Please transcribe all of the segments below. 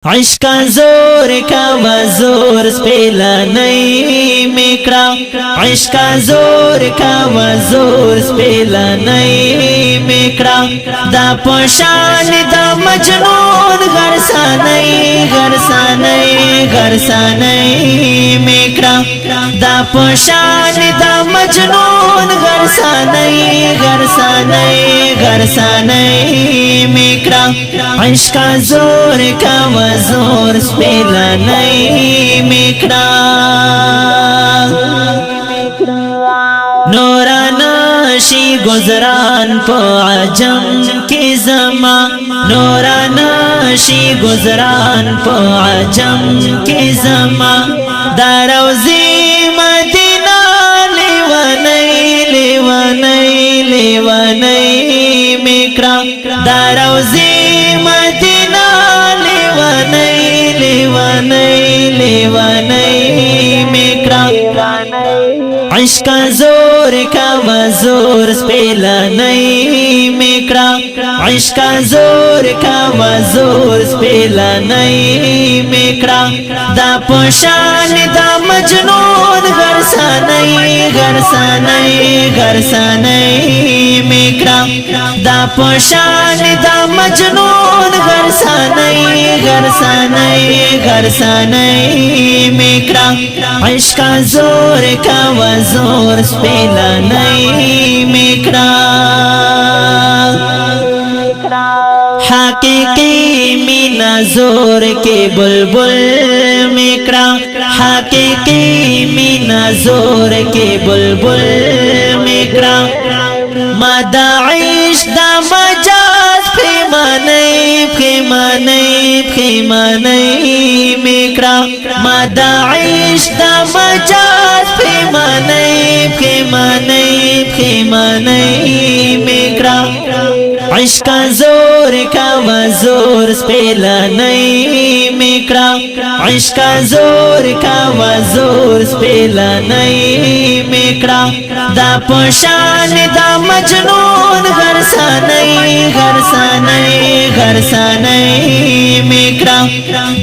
عشق زور کا وزور سپیلا نئی میکرا عشق زور کا وزور سپیلا نئی میکرا دا پشان دا مجنون غرسانی غرسانی غرسانی میکرا دا پشان دا مجنون غرسانی غرسانی غرسانی میکرا عشق زور کا وزور سپیلا نئی میکرا نورانا شی گزران پا عجم کی زما نورانا شی گزران پا عجم کی زما دروزی مدینہ لیوانی لیوانی لیوانی میکرا دروزی مدینہ لیوانی لیوانی لیوانی میکرا عشق زور کا وزور سپیلا نئی میکرا عشق زور کا وزور سپیلا نئی میکرا دا پشان دا مجنون غرسانی غرسانی غرسانی میکرا دا پشان دا مجنون غرسانی غرسانی غرسانی میکرا عشق زور کا وزور سپیلا نئی میکرا حقیقی مینا زور کے بلبل میکرا حقیقی مینا زور کے بلبل میکرا مدہ عشق دا مجاز پیمانی پیمانی پیمانی میکرا مدہ عشق دا مجاز پیمانی پیمانی پیمانی میکرا عشق زور کا وزور سپیلا نئی میکرا عشق زور کا وزور سپیلا نئی میکرا دا پشان دا مجنون غرسانی غرسانی غرسانی میکرا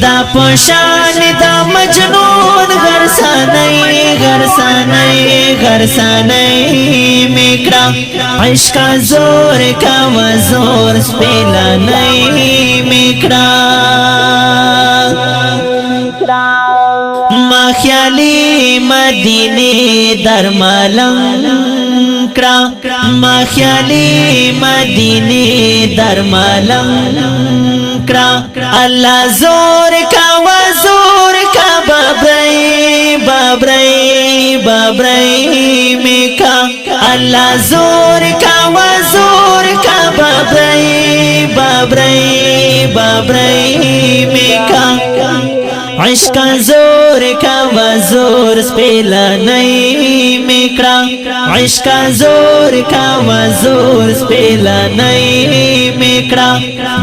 دا پشان دا مجنون غرسانی غرسانی غرسانی میکرا عشق زور کا وزور سپیلا نئی میکرا ما خیالی مدینی در ملنگ کرا ما خیالی مدینی در ملنگ کرا اللہ زور کا وزور کا بابرئی بابرئی بابرئی میکا اللہ زور کا وزور کا بابرئی بابرئی بابرئی میکا عشق زور کا وزور سپیلا نئی میکرا عشق زور کا وزور سپیلا نئی میکرا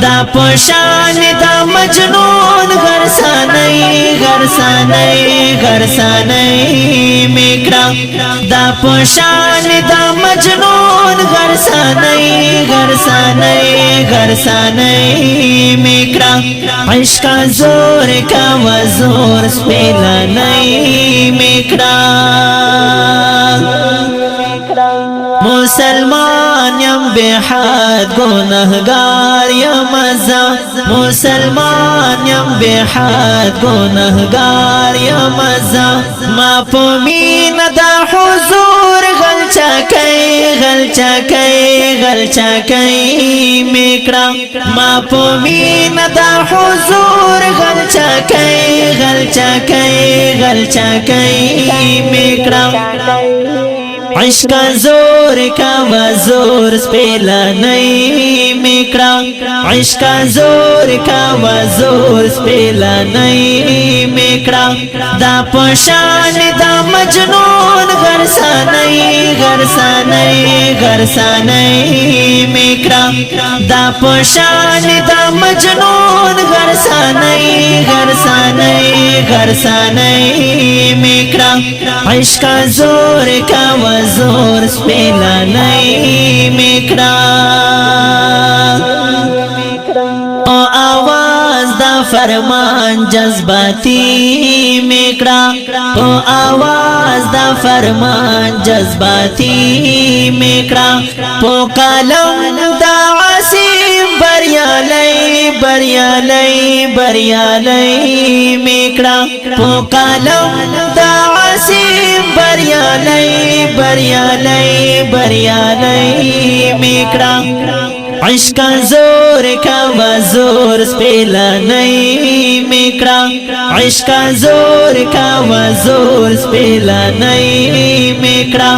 دا پشان دا مجنون غرسانی غرسانی غرسانی میکرا دا پشان دا مجنون غرسانی غرسانی غرسانی میکرا عشق زور کا وزور سپیلا نئی میکرا مسلمان یم بے حد گنہگار یم ازا مسلمان یم بے حد گنہگار یم ازا ما پمین دا حضور غلچا کئی غلچا کئی غلچا کئی میکرا ما پمین دا حضور غلچا کئی غلچا کئی غلچا کئی میکرا عشق زور کا وزور سپیلا نئی میکرا عشق زور کا وزور سپیلا نئی میکرا دا پشان دا مجنون غرسانی غرسانی غرسانی میکرا دا پشان دا مجنون غرسانی غرسانی غرسانی میکرا عشق زور کا وزور سپیلا نئی میکرا فرمان جذباتی میکڑا پو آواز دا فرمان جذباتی میکڑا پو کالم دا عاصم بریالی بریالی بریالی میکڑا پو کالم دا عاصم بریالی بریالی بریالی میکڑا عشق زور کا وزور سپیلا نئی میکڑا عشق زور کا وزور سپیلا نئی میکڑا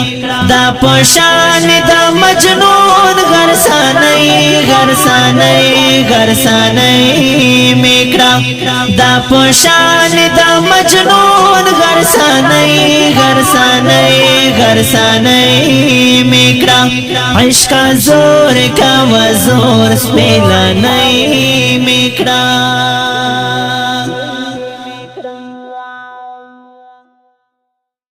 دا پشان دا مجنون غرسانی غرسانی غرسانی میکڑا دا پشان دا مجنون غرسانی غرسانی غرسانی میکڑا عشق زور کا وزور سپیلا نئی میکڑا